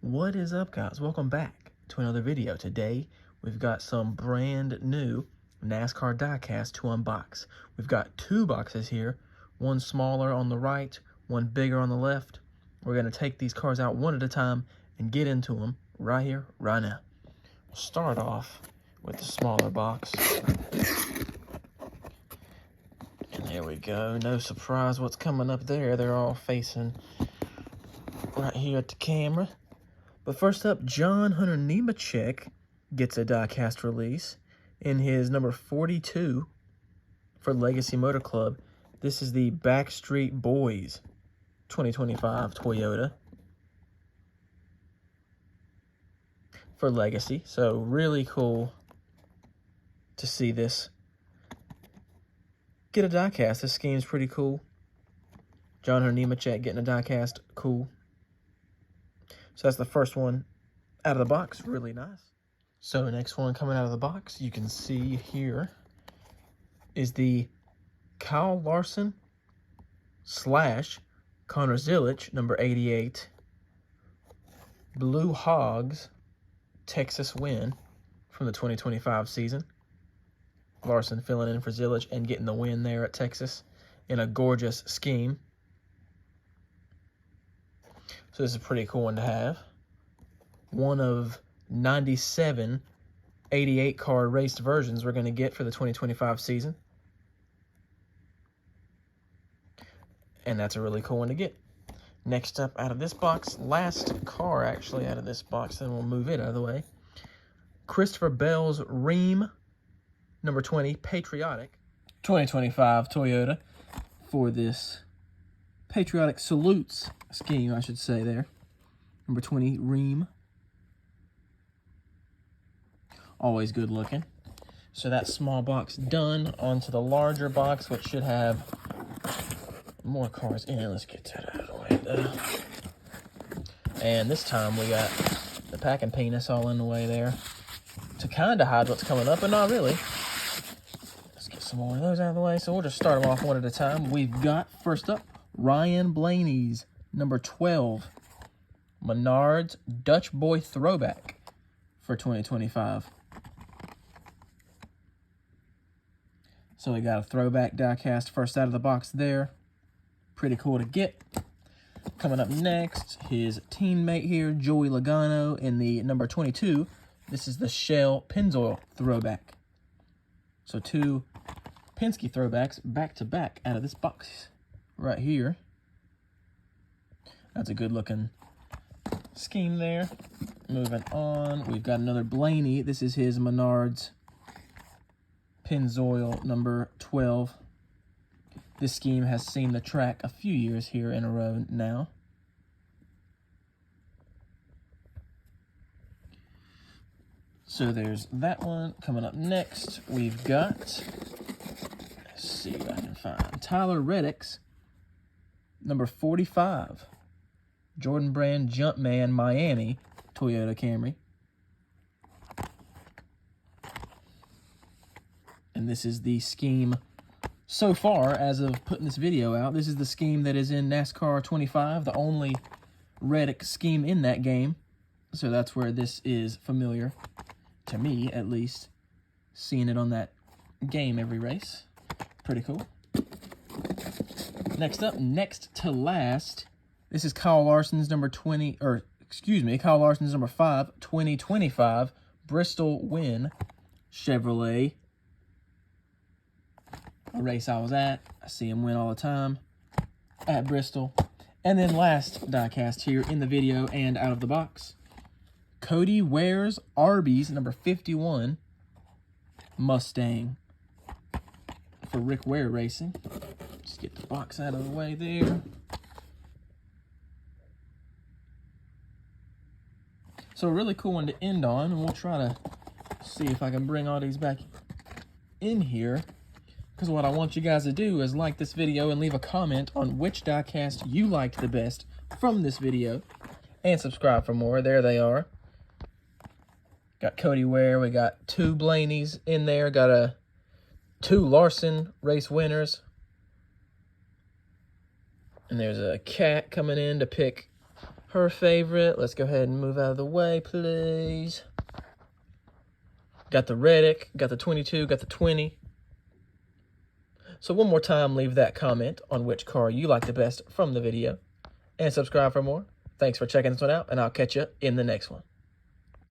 What is up, guys? Welcome back to another video. Today we've got some brand new NASCAR Diecast to unbox. We've got two boxes here, one smaller on the right, one bigger on the left. We're going to take these cars out one at a time and get into them right here, right now. We'll start off with the smaller box. And there we go. No surprise what's coming up there. They're all facing right here at the camera. But first up, John Hunter Nemechek gets a diecast release in his number 42 for Legacy Motor Club. This is the Backstreet Boys 2025 Toyota for Legacy. So really cool to see this get a diecast. This scheme's pretty cool. John Hunter Nemechek getting a diecast, cool. So that's the first one out of the box, really nice. So the next one coming out of the box, you can see here, is the Kyle Larson / Connor Zilisch, number 88, Blue Hogs Texas win from the 2025 season. Larson filling in for Zilisch and getting the win there at Texas in a gorgeous scheme. So this is a pretty cool one to have. One of 97 88 car raced versions we're going to get for the 2025 season. And that's a really cool one to get. Next up out of this box, last car actually out of this box, then we'll move it out of the way. Christopher Bell's Ream, number 20, Patriotic 2025 Toyota for this Patriotic Salutes scheme, I should say there. Number 20, Ream. Always good looking. So that small box done. Onto the larger box, which should have more cars in it. Let's get that out of the way, though. And this time we got the packing penis all in the way there to kind of hide what's coming up, but not really. Let's get some more of those out of the way. So we'll just start them off one at a time. We've got, first up, Ryan Blaney's number 12 Menards Dutch Boy Throwback for 2025. So we got a throwback diecast first out of the box there. Pretty cool to get. Coming up next, his teammate here, Joey Logano, in the number 22. This is the Shell Pennzoil Throwback. So two Penske throwbacks back-to-back out of this box right here. That's a good-looking scheme there. Moving on, we've got another Blaney. This is his Menards Pennzoil number 12. This scheme has seen the track a few years here in a row now. So there's that one. Coming up next, we've got, let's see what I can find, Tyler Reddick's number 45. Jordan Brand Jumpman Miami Toyota Camry. And this is the scheme so far as of putting this video out. This is the scheme that is in NASCAR 25, the only Reddick scheme in that game. So that's where this is familiar, to me at least, seeing it on that game every race. Pretty cool. Next up, next to last, this is Kyle Larson's number 20, or excuse me, Kyle Larson's number 5, 2025 Bristol Win Chevrolet. A race I was at. I see him win all the time at Bristol. And then last diecast here in the video and out of the box, Cody Ware's Arby's number 51 Mustang for Rick Ware Racing. Just get the box out of the way there. So a really cool one to end on, and we'll try to see if I can bring all these back in here, because what I want you guys to do is like this video and leave a comment on which diecast you liked the best from this video, and subscribe for more. There they are. Got Cody Ware, we got two Blaney's in there, got two Larson race winners, and there's a cat coming in to pick her favorite. Let's go ahead and move out of the way, please. Got the Reddick, got the 22, got the 20. So one more time, leave that comment on which car you like the best from the video. And subscribe for more. Thanks for checking this one out, and I'll catch you in the next one.